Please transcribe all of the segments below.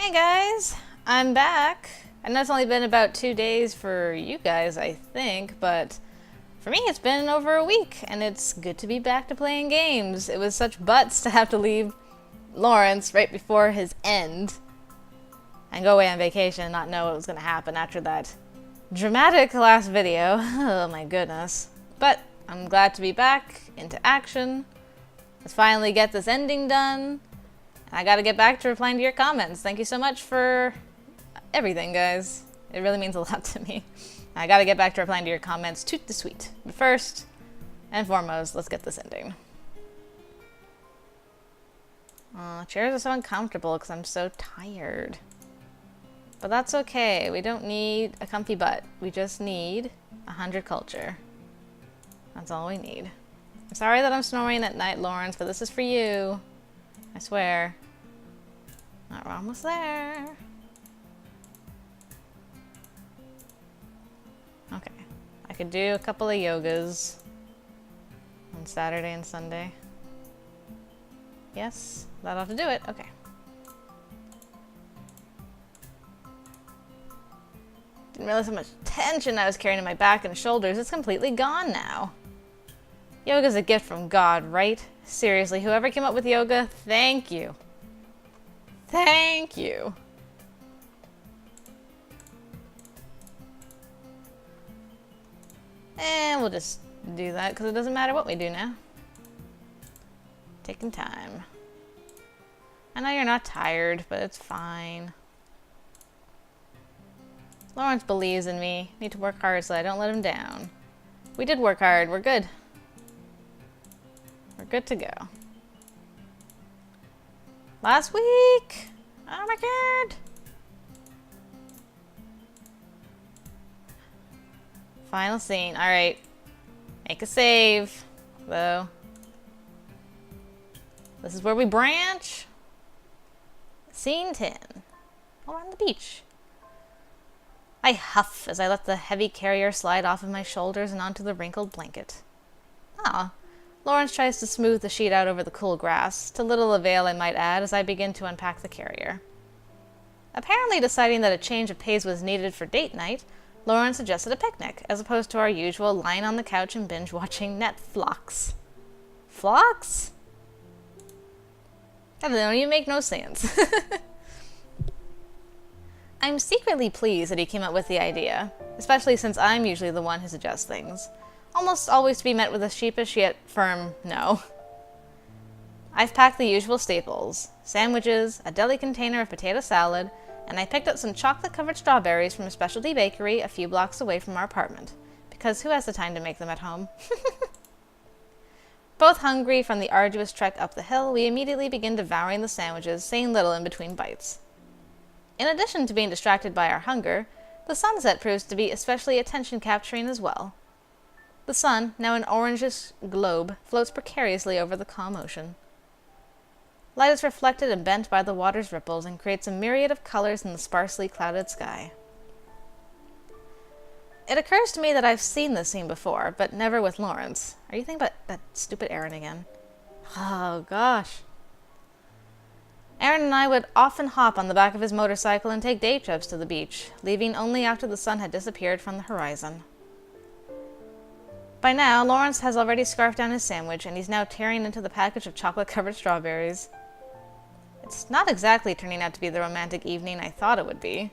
Hey guys, I'm back. I know it's only been about 2 days for you guys, I think, but for me it's been over a week, and it's good to be back to playing games. It was such butts to have to leave Lawrence right before his end and go away on vacation and not know what was going to happen after that dramatic last video. Oh my goodness. But I'm glad to be back into action. Let's finally get this ending done. I gotta get back to replying to your comments. Thank you so much for everything, guys. It really means a lot to me. I gotta get back to replying to your comments. Toot the sweet. But first and foremost, let's get this ending. Chairs are so uncomfortable because I'm so tired. But that's okay. We don't need a comfy butt. We just need 100 culture. That's all we need. I'm sorry that I'm snoring at night, Lawrence, but this is for you. I swear. We're almost there. Okay. I could do a couple of yogas on Saturday and Sunday. Yes, that ought to do it. Okay. Didn't realize how much tension I was carrying in my back and shoulders. It's completely gone now. Yoga's a gift from God, right? Seriously, whoever came up with yoga, thank you. Thank you. And we'll just do that because it doesn't matter what we do now. Taking time. I know you're not tired, but it's fine. Lawrence believes in me. Need to work hard so I don't let him down. We did work hard. We're good. We're good to go. Last week! Oh my god! Final scene. Alright. Make a save, though. This is where we branch. Scene 10. We're on the beach. I huff as I let the heavy carrier slide off of my shoulders and onto the wrinkled blanket. Ah. Lawrence tries to smooth the sheet out over the cool grass, to little avail I might add, as I begin to unpack the carrier. Apparently deciding that a change of pace was needed for date night, Lawrence suggested a picnic, as opposed to our usual lying on the couch and binge-watching Netflix. Flocks? That don't even make no sense. I'm secretly pleased that he came up with the idea, especially since I'm usually the one who suggests things. Almost always to be met with a sheepish yet firm no. I've packed the usual staples, sandwiches, a deli container of potato salad, and I picked up some chocolate-covered strawberries from a specialty bakery a few blocks away from our apartment, because who has the time to make them at home? Both hungry from the arduous trek up the hill, we immediately begin devouring the sandwiches, saying little in between bites. In addition to being distracted by our hunger, the sunset proves to be especially attention-capturing as well. The sun, now an orangish globe, floats precariously over the calm ocean. Light is reflected and bent by the water's ripples and creates a myriad of colors in the sparsely clouded sky. It occurs to me that I've seen this scene before, but never with Lawrence. Are you thinking about that stupid Aaron again? Oh, gosh. Aaron and I would often hop on the back of his motorcycle and take day trips to the beach, leaving only after the sun had disappeared from the horizon. By now, Lawrence has already scarfed down his sandwich, and he's now tearing into the package of chocolate-covered strawberries. It's not exactly turning out to be the romantic evening I thought it would be.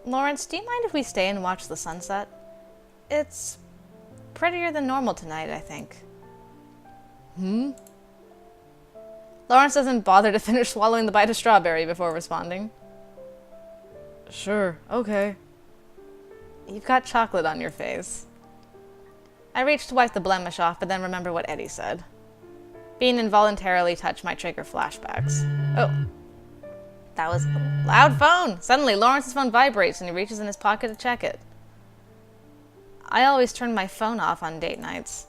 Lawrence, do you mind if we stay and watch the sunset? It's prettier than normal tonight, I think. Lawrence doesn't bother to finish swallowing the bite of strawberry before responding. Sure, okay. You've got chocolate on your face. I reach to wipe the blemish off, but then remember what Eddie said. Being involuntarily touched might trigger flashbacks. Oh. That was a loud phone! Suddenly, Lawrence's phone vibrates and he reaches in his pocket to check it. I always turn my phone off on date nights.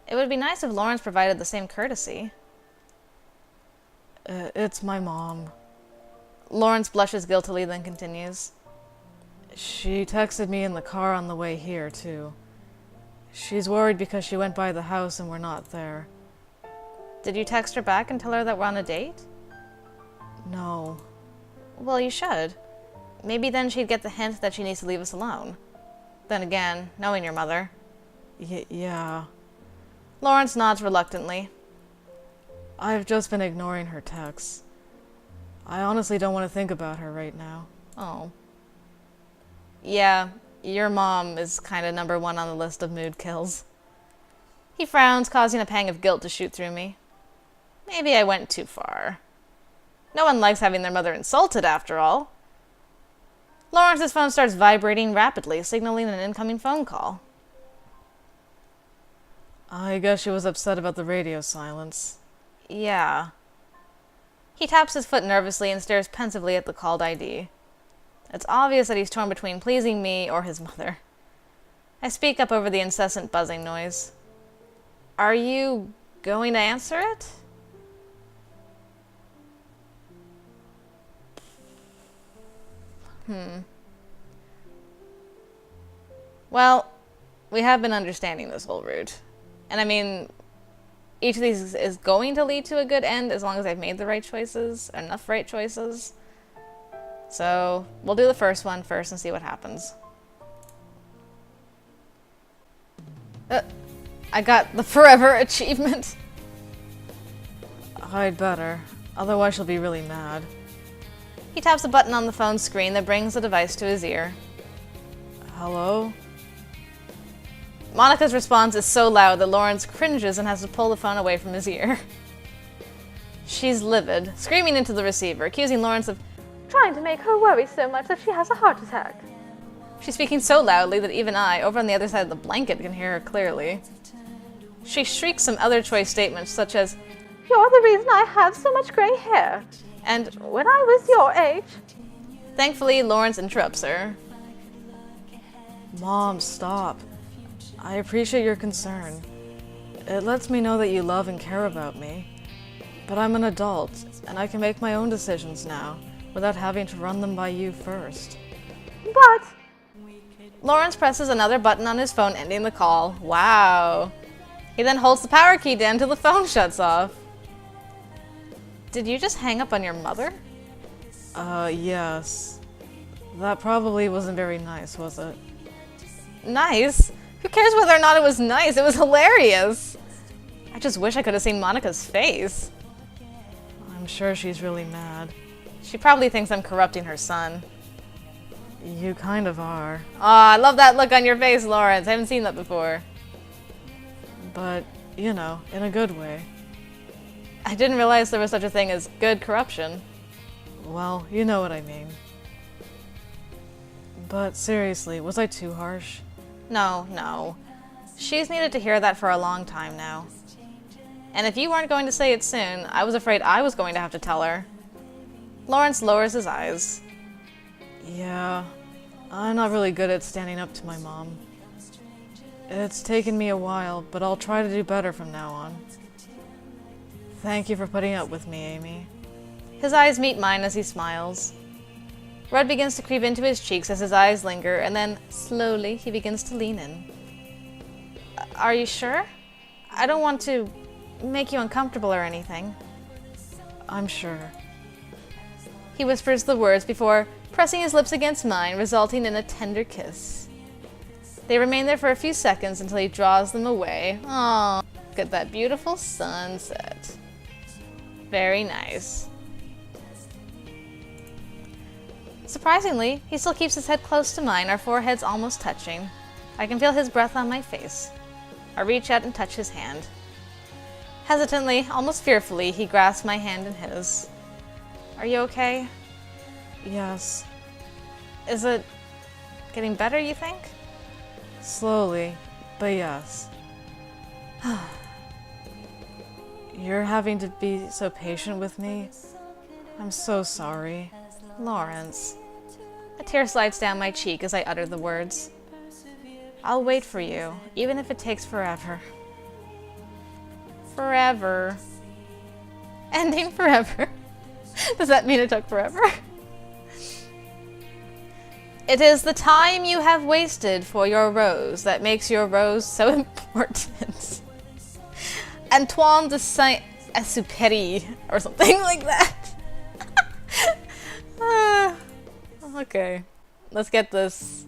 It would be nice if Lawrence provided the same courtesy. It's my mom. Lawrence blushes guiltily, then continues. She texted me in the car on the way here, too. She's worried because she went by the house and we're not there. Did you text her back and tell her that we're on a date? No. Well, you should. Maybe then she'd get the hint that she needs to leave us alone. Then again, knowing your mother. Yeah. Lawrence nods reluctantly. I've just been ignoring her texts. I honestly don't want to think about her right now. Oh. Yeah, your mom is kinda number one on the list of mood kills. He frowns, causing a pang of guilt to shoot through me. Maybe I went too far. No one likes having their mother insulted, after all. Lawrence's phone starts vibrating rapidly, signaling an incoming phone call. I guess she was upset about the radio silence. Yeah. He taps his foot nervously and stares pensively at the called ID. It's obvious that he's torn between pleasing me or his mother. I speak up over the incessant buzzing noise. Are you going to answer it? Well, we have been understanding this whole route. And I mean, each of these is going to lead to a good end as long as I've made the right choices, enough right choices. So, we'll do the first one first and see what happens. I got the forever achievement. I'd better, otherwise she'll be really mad. He taps a button on the phone screen that brings the device to his ear. Hello? Monica's response is so loud that Lawrence cringes and has to pull the phone away from his ear. She's livid, screaming into the receiver, accusing Lawrence of trying to make her worry so much that she has a heart attack. She's speaking so loudly that even I, over on the other side of the blanket, can hear her clearly. She shrieks some other choice statements such as, "You're the reason I have so much gray hair," and "when I was your age." Thankfully, Lawrence interrupts her. Mom, stop. I appreciate your concern. It lets me know that you love and care about me. But I'm an adult, and I can make my own decisions now, without having to run them by you first. But... Lawrence presses another button on his phone, ending the call. Wow. He then holds the power key down till the phone shuts off. Did you just hang up on your mother? Yes. That probably wasn't very nice, was it? Nice? Who cares whether or not it was nice? It was hilarious. I just wish I could have seen Monica's face. I'm sure she's really mad. She probably thinks I'm corrupting her son. You kind of are. Aw, I love that look on your face, Lawrence. I haven't seen that before. But, you know, in a good way. I didn't realize there was such a thing as good corruption. Well, you know what I mean. But seriously, was I too harsh? No. She's needed to hear that for a long time now. And if you weren't going to say it soon, I was afraid I was going to have to tell her. Lawrence lowers his eyes. Yeah, I'm not really good at standing up to my mom. It's taken me a while, but I'll try to do better from now on. Thank you for putting up with me, Amy. His eyes meet mine as he smiles. Red begins to creep into his cheeks as his eyes linger, and then, slowly, he begins to lean in. Are you sure? I don't want to make you uncomfortable or anything. I'm sure. He whispers the words before pressing his lips against mine, resulting in a tender kiss. They remain there for a few seconds until he draws them away. Aww, look at that beautiful sunset. Very nice. Surprisingly, he still keeps his head close to mine, our foreheads almost touching. I can feel his breath on my face. I reach out and touch his hand. Hesitantly, almost fearfully, he grasps my hand in his. Are you okay? Yes. Is it getting better, you think? Slowly, but yes. You're having to be so patient with me. I'm so sorry. Lawrence. A tear slides down my cheek as I utter the words. I'll wait for you, even if it takes forever. Forever. Ending forever. Does that mean it took forever? It is the time you have wasted for your rose that makes your rose so important. Antoine de Saint-Exupéry, or something like that. Okay. Let's get this.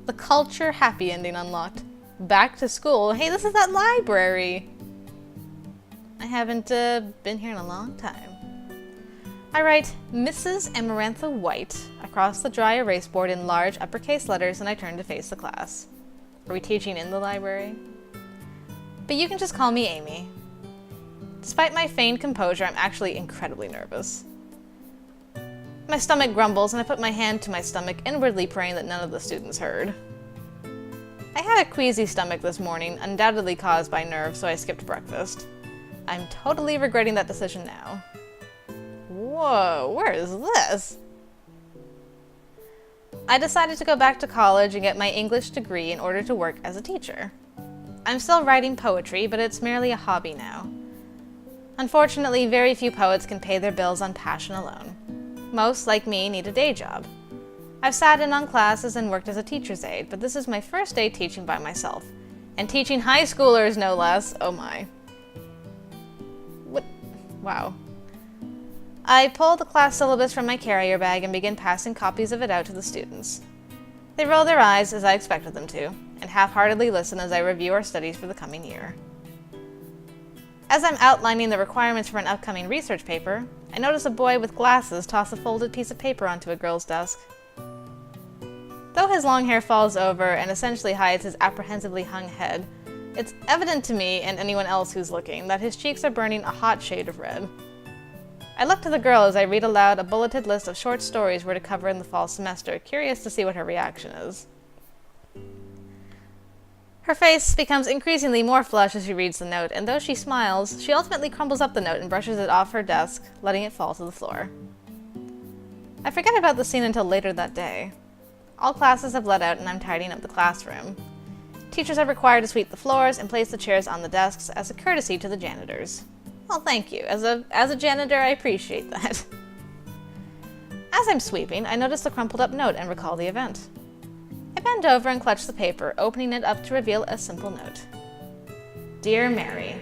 The culture happy ending unlocked. Back to school. Hey, this is that library. I haven't been here in a long time. I write Mrs. Amarantha White across the dry erase board in large uppercase letters, and I turn to face the class. Are we teaching in the library? But you can just call me Amy. Despite my feigned composure, I'm actually incredibly nervous. My stomach grumbles, and I put my hand to my stomach, inwardly praying that none of the students heard. I had a queasy stomach this morning, undoubtedly caused by nerves, so I skipped breakfast. I'm totally regretting that decision now. Whoa, where is this? I decided to go back to college and get my English degree in order to work as a teacher. I'm still writing poetry, but it's merely a hobby now. Unfortunately, very few poets can pay their bills on passion alone. Most, like me, need a day job. I've sat in on classes and worked as a teacher's aide, but this is my first day teaching by myself. And teaching high schoolers, no less. Oh my. What? Wow. I pull the class syllabus from my carrier bag and begin passing copies of it out to the students. They roll their eyes, as I expected them to, and half-heartedly listen as I review our studies for the coming year. As I'm outlining the requirements for an upcoming research paper, I notice a boy with glasses toss a folded piece of paper onto a girl's desk. Though his long hair falls over and essentially hides his apprehensively hung head, it's evident to me and anyone else who's looking that his cheeks are burning a hot shade of red. I look to the girl as I read aloud a bulleted list of short stories we're to cover in the fall semester, curious to see what her reaction is. Her face becomes increasingly more flushed as she reads the note, and though she smiles, she ultimately crumbles up the note and brushes it off her desk, letting it fall to the floor. I forget about the scene until later that day. All classes have let out and I'm tidying up the classroom. Teachers are required to sweep the floors and place the chairs on the desks as a courtesy to the janitors. Well, thank you. As a janitor, I appreciate that. As I'm sweeping, I notice the crumpled up note and recall the event. I bend over and clutch the paper, opening it up to reveal a simple note. Dear Mary,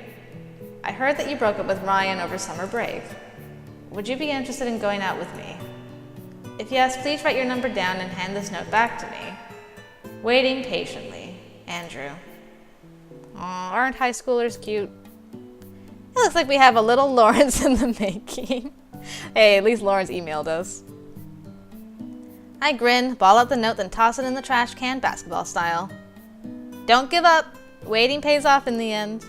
I heard that you broke up with Ryan over summer break. Would you be interested in going out with me? If yes, please write your number down and hand this note back to me. Waiting patiently, Andrew. Aw, aren't high schoolers cute? It looks like we have a little Lawrence in the making. Hey, at least Lawrence emailed us. I grin, ball out the note, then toss it in the trash can, basketball style. Don't give up. Waiting pays off in the end.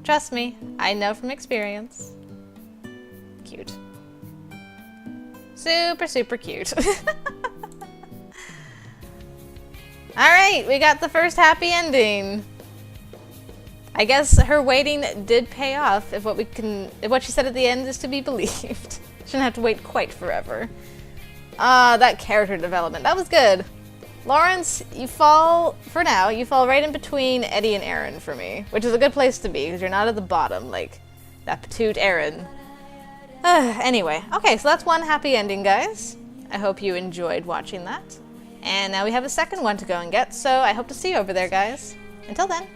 Trust me, I know from experience. Cute. Super, super cute. Alright, we got the first happy ending. I guess her waiting did pay off if what she said at the end is to be believed. Shouldn't have to wait quite forever. That character development, that was good. Lawrence, you fall right in between Eddie and Aaron for me, which is a good place to be because you're not at the bottom like that petite Aaron. Anyway, okay, so that's one happy ending, guys. I hope you enjoyed watching that. And now we have a second one to go and get, so I hope to see you over there, guys. Until then,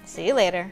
see you later.